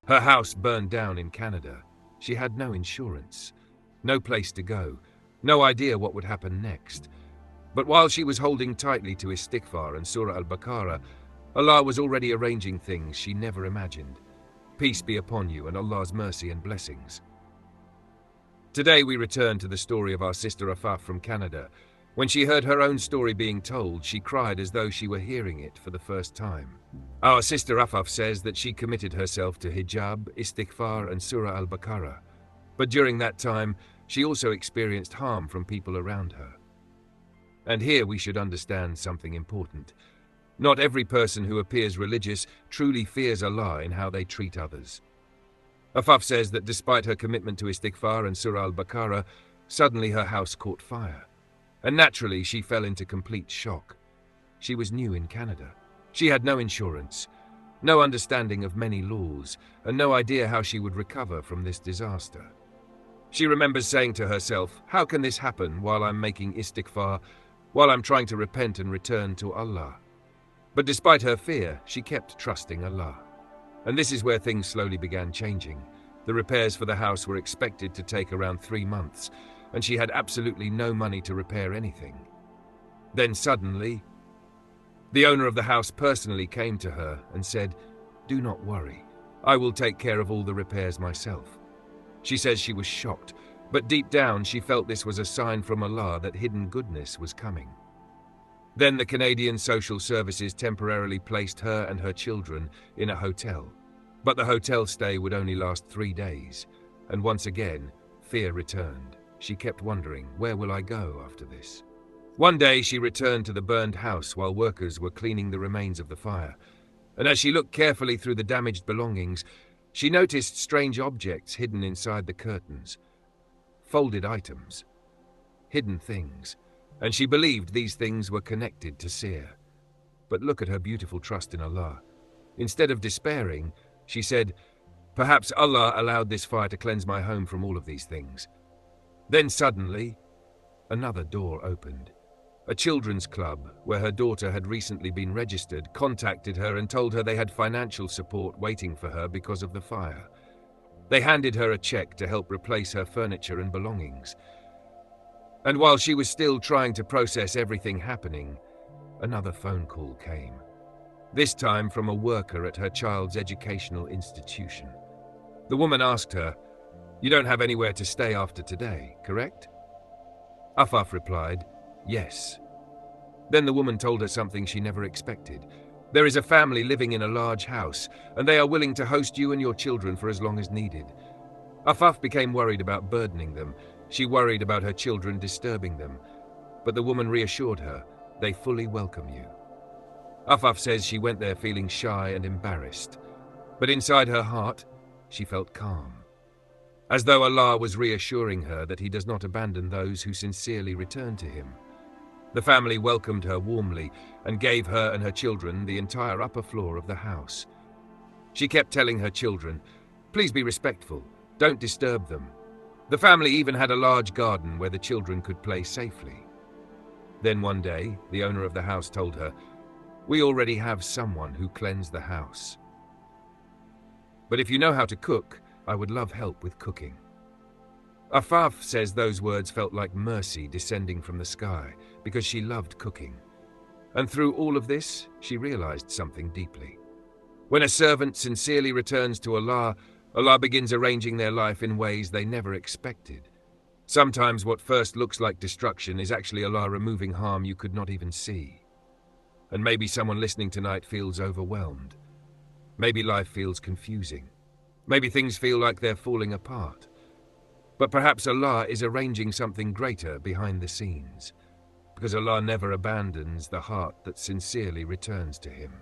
Her house burned down in Canada. She had no insurance, no place to go, no idea what would happen next. But while she was holding tightly to istighfar and Surah Al-Baqarah, Allah was already arranging things she never imagined. Peace be upon you and Allah's mercy and blessings. Today we return to the story of our sister Afaf from Canada. When she heard her own story being told, she cried as though she were hearing it for the first time. Our sister Afaf says that she committed herself to hijab, istighfar and Surah Al-Baqarah. But during that time, she also experienced harm from people around her. And here we should understand something important. Not every person who appears religious truly fears Allah in how they treat others. Afaf says that despite her commitment to istighfar and Surah Al-Baqarah, suddenly her house caught fire. And naturally, she fell into complete shock. She was new in Canada. She had no insurance, no understanding of many laws, and no idea how she would recover from this disaster. She remembers saying to herself, "How can this happen while I'm making istighfar, while I'm trying to repent and return to Allah?" But despite her fear, she kept trusting Allah. And this is where things slowly began changing. The repairs for the house were expected to take around 3 months, and she had absolutely no money to repair anything. Then suddenly, the owner of the house personally came to her and said, "Do not worry, I will take care of all the repairs myself." She says she was shocked, but deep down she felt this was a sign from Allah that hidden goodness was coming. Then the Canadian Social Services temporarily placed her and her children in a hotel. But the hotel stay would only last 3 days, and once again, fear returned. She kept wondering, where will I go after this? One day she returned to the burned house while workers were cleaning the remains of the fire, and as she looked carefully through the damaged belongings, she noticed strange objects hidden inside the curtains. Folded items, hidden things, and she believed these things were connected to Seer. But look at her beautiful trust in Allah. Instead of despairing, she said, "Perhaps Allah allowed this fire to cleanse my home from all of these things." Then suddenly, another door opened. A children's club, where her daughter had recently been registered, contacted her and told her they had financial support waiting for her because of the fire. They handed her a check to help replace her furniture and belongings. And while she was still trying to process everything happening, another phone call came. This time from a worker at her child's educational institution. The woman asked her, "You don't have anywhere to stay after today, correct?" Afaf replied, "Yes." Then the woman told her something she never expected. "There is a family living in a large house, and they are willing to host you and your children for as long as needed." Afaf became worried about burdening them. She worried about her children disturbing them. But the woman reassured her, "They fully welcome you." Afaf says she went there feeling shy and embarrassed. But inside her heart, she felt calm. As though Allah was reassuring her that He does not abandon those who sincerely return to Him. The family welcomed her warmly and gave her and her children the entire upper floor of the house. She kept telling her children, "Please be respectful, don't disturb them." The family even had a large garden where the children could play safely. Then one day, the owner of the house told her, "We already have someone who cleansed the house. But if you know how to cook, I would love help with cooking." Afaf says those words felt like mercy descending from the sky because she loved cooking. And through all of this, she realized something deeply. When a servant sincerely returns to Allah, Allah begins arranging their life in ways they never expected. Sometimes what first looks like destruction is actually Allah removing harm you could not even see. And maybe someone listening tonight feels overwhelmed. Maybe life feels confusing. Maybe things feel like they're falling apart. But perhaps Allah is arranging something greater behind the scenes, because Allah never abandons the heart that sincerely returns to Him.